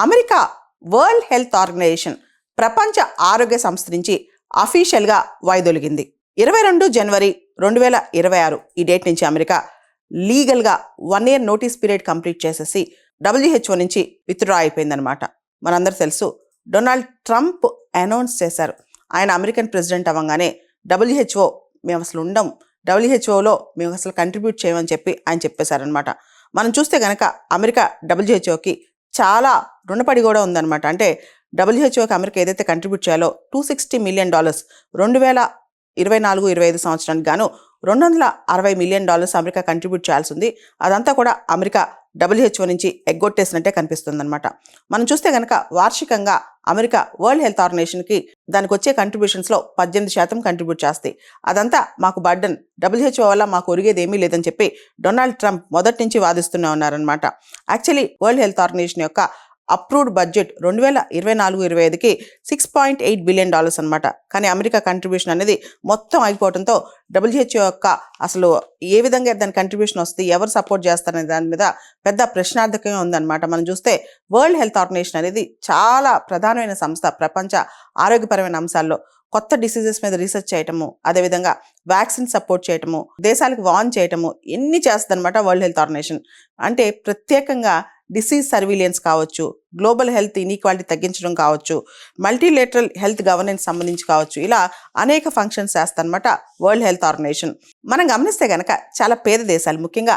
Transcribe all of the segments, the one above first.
America world Health Organization ప్రపంచ ఆరోగ్య సంస్థ నుంచి అఫీషియల్గా వైదొలిగింది. 22 జనవరి 2026 ఈ డేట్ నుంచి అమెరికా లీగల్గా 1 year నోటీస్ పీరియడ్ కంప్లీట్ చేసేసి WHO నుంచి విత్డ్రా అయిపోయిందనమాట. మనందరూ తెలుసు, డొనాల్డ్ ట్రంప్ అనౌన్స్ చేశారు. ఆయన అమెరికన్ ప్రెసిడెంట్ అవ్వగానే WHO మేము అసలు ఉండం, WHOలో మేము అసలు కంట్రిబ్యూట్ చేయమని చెప్పి ఆయన చెప్పేశారనమాట. మనం చూస్తే కనుక అమెరికా WHOకి చాలా రుణపడి కూడా ఉందన్నమాట. అంటే WHOకి అమెరికా ఏదైతే కంట్రిబ్యూట్ చేయాలో $260 million 2024-25 సంవత్సరానికి గాను $260 million అమెరికా కంట్రిబ్యూట్ చేయాల్సి ఉంది. అదంతా కూడా అమెరికా WHO నుంచి ఎగ్గొట్టేసినట్టే కనిపిస్తుందన్నమాట. మనం చూస్తే కనుక వార్షికంగా అమెరికా వరల్డ్ హెల్త్ ఆర్గనైజేషన్కి దానికి వచ్చే కంట్రిబ్యూషన్స్లో 18% కంట్రిబ్యూట్ చేస్తాయి. అదంతా మాకు బర్డన్, WHO వల్ల మాకు ఒరిగేది ఏమీ లేదని చెప్పి డొనాల్డ్ ట్రంప్ మొదటి నుంచి వాదిస్తూనే ఉన్నారనమాట. యాక్చువల్లీ వరల్డ్ హెల్త్ ఆర్గనైజేషన్ యొక్క అప్రూవ్డ్ బడ్జెట్ 2024-25కి $6.8 billion అనమాట. కానీ అమెరికా కంట్రిబ్యూషన్ అనేది మొత్తం అయిపోవడంతో WHO యొక్క అసలు ఏ విధంగా దాని కంట్రిబ్యూషన్ వస్తుంది, ఎవరు సపోర్ట్ చేస్తారనే దాని మీద పెద్ద ప్రశ్నార్థకంగా ఉందన్నమాట. మనం చూస్తే వరల్డ్ హెల్త్ ఆర్గనైజేషన్ అనేది చాలా ప్రధానమైన సంస్థ. ప్రపంచ ఆరోగ్యపరమైన అంశాల్లో కొత్త డిసీజెస్ మీద రీసెర్చ్ చేయటము, అదేవిధంగా వ్యాక్సిన్ సపోర్ట్ చేయటము, దేశాలకు వార్న్ చేయటము, ఎన్ని చేస్తుంది అనమాట వరల్డ్ హెల్త్ ఆర్గనైజేషన్. అంటే ప్రత్యేకంగా డిసీజ్ సర్వీలియన్స్ కావచ్చు, గ్లోబల్ హెల్త్ ఇన్ఈక్వాలిటీ తగ్గించడం కావచ్చు, మల్టీలేటరల్ హెల్త్ గవర్నెన్స్ సంబంధించి కావచ్చు, ఇలా అనేక ఫంక్షన్స్ చేస్తారనమాట వరల్డ్ హెల్త్ ఆర్గనైజేషన్. మనం గమనిస్తే కనుక చాలా పేద దేశాలు, ముఖ్యంగా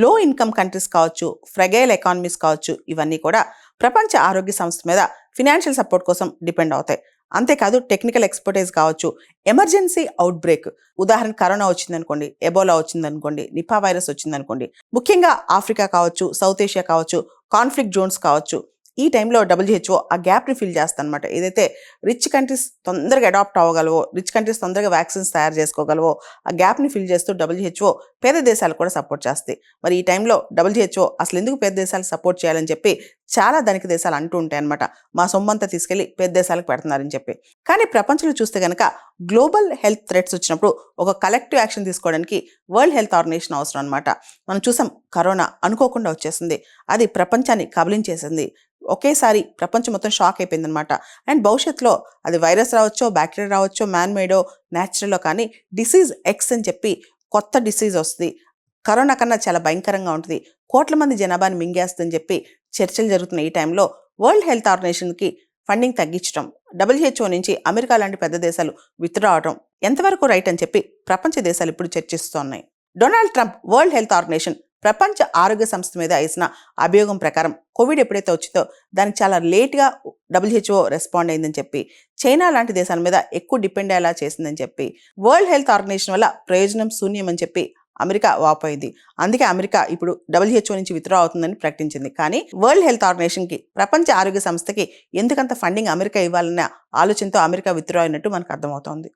లో ఇన్కమ్ కంట్రీస్ కావచ్చు, ఫ్రెగైల్ ఎకానమీస్ కావచ్చు, ఇవన్నీ కూడా ప్రపంచ ఆరోగ్య సంస్థ మీద ఫినాన్షియల్ సపోర్ట్ కోసం డిపెండ్ అవుతాయి. అంతేకాదు టెక్నికల్ ఎక్స్పర్టైజ్ కావచ్చు, ఎమర్జెన్సీ అవుట్ బ్రేక్, ఉదాహరణ కరోనా వచ్చిందనుకోండి, ఎబోలా వచ్చిందనుకోండి, నిపా వైరస్ వచ్చిందనుకోండి, ముఖ్యంగా ఆఫ్రికా కావచ్చు, సౌత్ ఏషియా కావచ్చు, కాన్ఫ్లిక్ట్ జోన్స్ కావచ్చు, ఈ టైంలో WHO ఆ గ్యాప్ని ఫిల్ చేస్తానమాట. ఏదైతే రిచ్ కంట్రీస్ తొందరగా అడాప్ట్ అవ్వగలవో, రిచ్ కంట్రీస్ తొందరగా వ్యాక్సిన్స్ తయారు చేసుకోగలవో, ఆ గ్యాప్ని ఫిల్ చేస్తూ WHO పేద దేశాలు కూడా సపోర్ట్ చేస్తాయి. మరి ఈ టైంలో WHO అసలు ఎందుకు పేద దేశాలకు సపోర్ట్ చేయాలని చెప్పి చాలా ధనిక దేశాలు అంటూ ఉంటాయి అనమాట. మా సొమ్మంతా తీసుకెళ్లి పేద దేశాలకు పెడుతున్నారని చెప్పి. కానీ ప్రపంచంలో చూస్తే కనుక గ్లోబల్ హెల్త్ థ్రెట్స్ వచ్చినప్పుడు ఒక కలెక్టివ్ యాక్షన్ తీసుకోవడానికి వరల్డ్ హెల్త్ ఆర్గనైజేషన్ అవసరం అనమాట. మనం చూసాం, కరోనా అనుకోకుండా వచ్చేసింది, అది ప్రపంచాన్ని కబలించేసింది. ఒకేసారి ప్రపంచం మొత్తం షాక్ అయిపోయిందనమాట. అండ్ భవిష్యత్తులో అది వైరస్ రావచ్చో, బ్యాక్టీరియా రావచ్చో, మ్యాన్ మేడో, న్యాచురల్లో, కానీ డిసీజ్ X అని చెప్పి కొత్త డిసీజ్ వస్తుంది. కరోనా కన్నా చాలా భయంకరంగా ఉంటుంది, కోట్ల మంది జనాభాని మింగేస్తుందని చెప్పి చర్చలు జరుగుతున్న ఈ టైంలో వరల్డ్ హెల్త్ ఆర్గనైజేషన్కి ఫండింగ్ తగ్గించడం, WHO నుంచి అమెరికా లాంటి పెద్ద దేశాలు విత్డ్రా అవడం ఎంతవరకు రైట్ అని చెప్పి ప్రపంచ దేశాలు ఇప్పుడు చర్చిస్తున్నాయి. Donald Trump World Health Organization ప్రపంచ ఆరోగ్య సంస్థ మీద వేసిన అభియోగం ప్రకారం కోవిడ్ ఎప్పుడైతే వచ్చిందో దానికి చాలా లేట్గా WHO రెస్పాండ్ అయిందని చెప్పి, చైనా లాంటి దేశాల మీద ఎక్కువ డిపెండ్ అయ్యేలా చేసిందని చెప్పి, వరల్డ్ హెల్త్ ఆర్గనైజేషన్ వల్ల ప్రయోజనం శూన్యం అని చెప్పి అమెరికా వాపోయింది. అందుకే అమెరికా ఇప్పుడు WHO నుంచి విత్డ్రా అవుతుందని ప్రకటించింది. కానీ వరల్డ్ హెల్త్ ఆర్గనైజేషన్కి, ప్రపంచ ఆరోగ్య సంస్థకి ఎందుకంత ఫండింగ్ అమెరికా ఇవ్వాలన్న ఆలోచనతో అమెరికా విత్డ్రా అయినట్టు మనకు అర్థమవుతోంది.